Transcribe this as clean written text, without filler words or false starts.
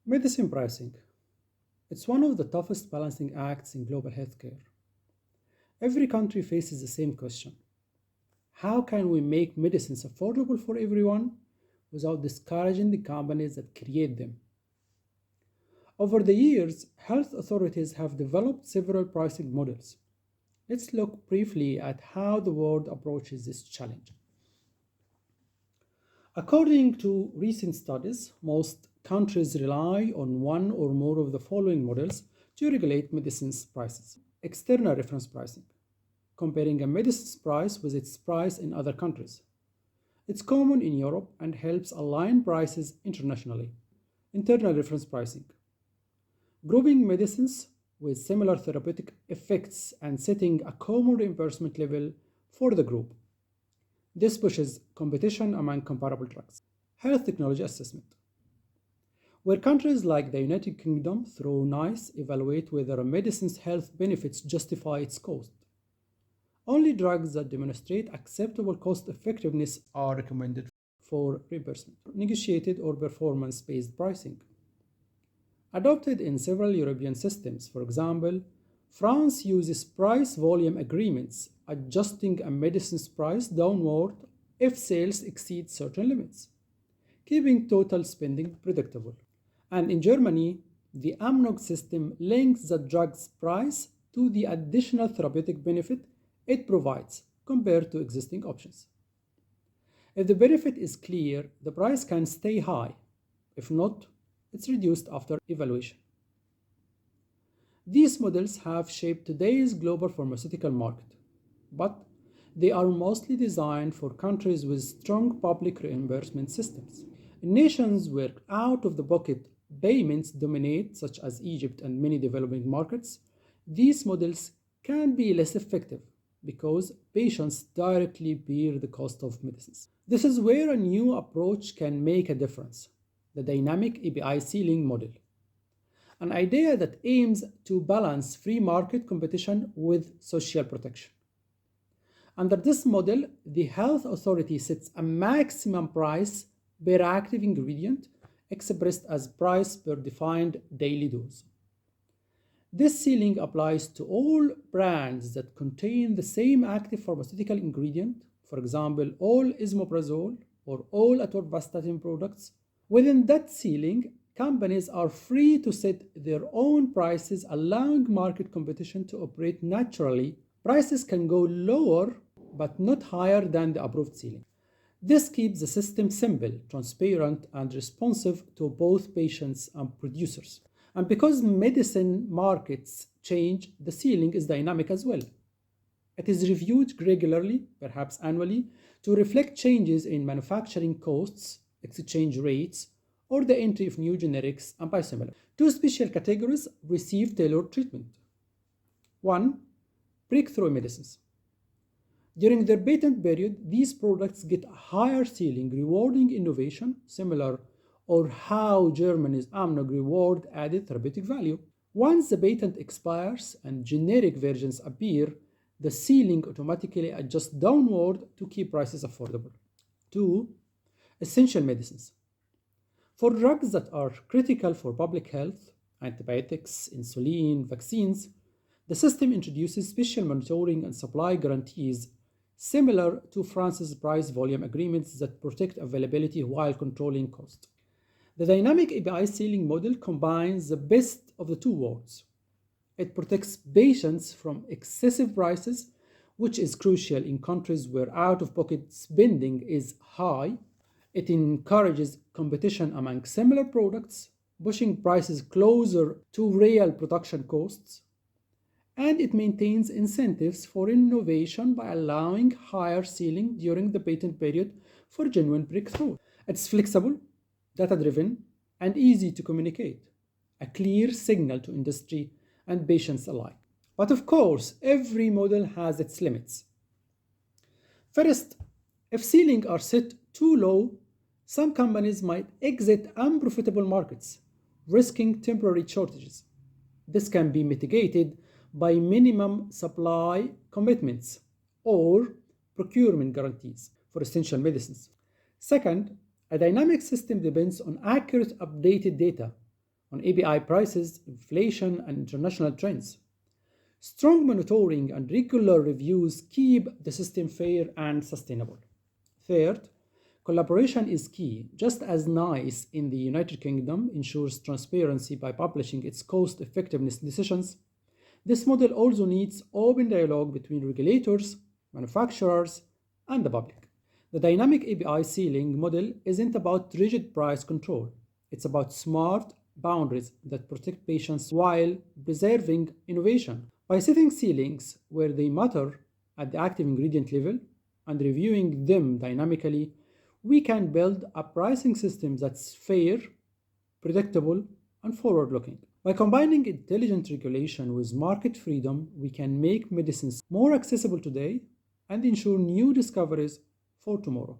Medicine pricing. It's one of the toughest balancing acts in global healthcare. Every country faces the same question. How can we make medicines affordable for everyone without discouraging the companies that create them? Over the years, health authorities have developed several pricing models. Let's look briefly at how the world approaches this challenge. According to recent studies, most countries rely on one or more of the following models to regulate medicines prices. External reference pricing, comparing a medicine's price with its price in other countries. It's common in Europe and helps align prices internationally. Internal reference pricing, grouping medicines with similar therapeutic effects and setting a common reimbursement level for the group. This pushes competition among comparable drugs. Health technology assessment, where countries like the United Kingdom, through NICE, evaluate whether a medicine's health benefits justify its cost. Only drugs that demonstrate acceptable cost effectiveness are recommended for reimbursement. Negotiated or performance based pricing, adopted in several European systems. For example, France uses price volume agreements, adjusting a medicine's price downward if sales exceed certain limits, keeping total spending predictable. And in Germany, the AMNOG system links the drug's price to the additional therapeutic benefit it provides compared to existing options. If the benefit is clear, the price can stay high. If not, it's reduced after evaluation. These models have shaped today's global pharmaceutical market, but they are mostly designed for countries with strong public reimbursement systems. In nations where out of the pocket payments dominate, such as Egypt and many developing markets, these models can be less effective because patients directly bear the cost of medicines. This is where a new approach can make a difference: the dynamic API ceiling model, an idea that aims to balance free market competition with social protection. Under this model, the health authority sets a maximum price per active ingredient expressed as price per defined daily dose. This ceiling applies to all brands that contain the same active pharmaceutical ingredient, for example, all esomeprazole or all atorvastatin products. Within that ceiling, companies are free to set their own prices, allowing market competition to operate naturally. Prices can go lower but not higher than the approved ceiling. This keeps the system simple, transparent, and responsive to both patients and producers. And because medicine markets change, the ceiling is dynamic as well. It is reviewed regularly, perhaps annually, to reflect changes in manufacturing costs, exchange rates, or the entry of new generics and biosimilars. Two special categories receive tailored treatment. One, breakthrough medicines. During their patent period, these products get a higher ceiling, rewarding innovation, similar or how Germany's AMNOG reward added therapeutic value. Once the patent expires and generic versions appear, the ceiling automatically adjusts downward to keep prices affordable. Two, essential medicines. For drugs that are critical for public health, antibiotics, insulin, vaccines, the system introduces special monitoring and supply guarantees similar to France's price volume agreements that protect availability while controlling cost. The dynamic API ceiling model combines the best of the two worlds. It protects patients from excessive prices, which is crucial in countries where out-of-pocket spending is high. It encourages competition among similar products, pushing prices closer to real production costs. And it maintains incentives for innovation by allowing higher ceiling during the patent period for genuine breakthrough. It's flexible, data-driven, and easy to communicate, a clear signal to industry and patients alike. But of course, every model has its limits. First, if ceilings are set too low, some companies might exit unprofitable markets, risking temporary shortages. This can be mitigated by minimum supply commitments or procurement guarantees for essential medicines. Second, a dynamic system depends on accurate updated data, on API prices, inflation, and international trends. Strong monitoring and regular reviews keep the system fair and sustainable. Third, collaboration is key. Just as NICE in the United Kingdom ensures transparency by publishing its cost effectiveness decisions, this model also needs open dialogue between regulators, manufacturers, and the public. The dynamic API ceiling model isn't about rigid price control, it's about smart boundaries that protect patients while preserving innovation. By setting ceilings where they matter at the active ingredient level and reviewing them dynamically, we can build a pricing system that's fair, predictable, and forward looking. By combining intelligent regulation with market freedom, we can make medicines more accessible today and ensure new discoveries for tomorrow.